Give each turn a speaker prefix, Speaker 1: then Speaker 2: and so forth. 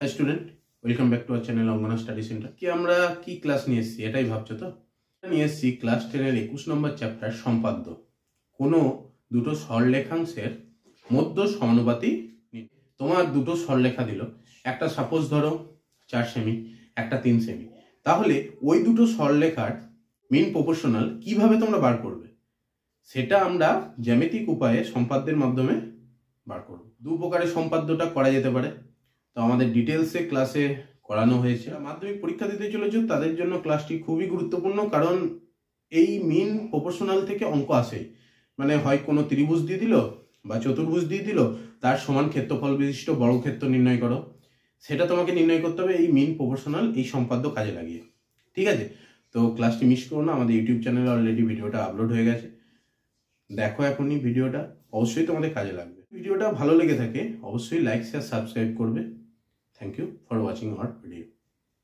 Speaker 1: High student, welcome back to our channel Angana study centre. কি আমরা কি ক্লাস নিয়ে এসেছি এটাই ভাবছো তো? নিয়ে এসেছি ক্লাস 10-এর 21 নম্বর চ্যাপ্টার সম্পাদ্য। কোনো দুটো সরলরেখাংশের মধ্য সমানুপাতি। তোমার দুটো সরলরেখা দিল, একটা সাপোজ ধরো 4 সেমি, একটা 3 সেমি। তাহলে ওই দুটো সরলরেখার মিন প্রপোর্শনাল কিভাবে তোমরা বার করবে সেটা আমরা জ্যামিতিক উপায়ে সম্পাদ্যের মাধ্যমে বার করব। দু প্রকারের সম্পাদ্যটা করা যেতে পারে, তো আমাদের ডিটেলসে ক্লাসে করানো হয়েছে। মাধ্যমিক পরীক্ষা দিতে চলেছ তাদের জন্য ক্লাসটি খুবই গুরুত্বপূর্ণ, কারণ এই মিন প্রপোর্শনাল থেকে অঙ্ক আসে। মানে হয় কোনো ত্রিভুজ দিয়ে দিল বা চতুর্ভুজ দিয়ে দিল, তার সমান ক্ষেত্রফল বিশিষ্ট বর্গক্ষেত্র নির্ণয় করো, সেটা তোমাকে নির্ণয় করতে হবে এই মিন প্রপোর্শনাল এই সম্পাদ্য কাজে লাগিয়ে। ঠিক আছে, তো ক্লাসটি মিস করো না, আমাদের ইউটিউব চ্যানেলে অলরেডি ভিডিওটা আপলোড হয়ে গেছে, দেখো এখনই ভিডিওটা, অবশ্যই তোমাদের কাজে লাগবে। ভিডিওটা ভালো লেগে থাকে অবশ্যই লাইক শেয়ার সাবস্ক্রাইব করবে। Thank you for watching our video.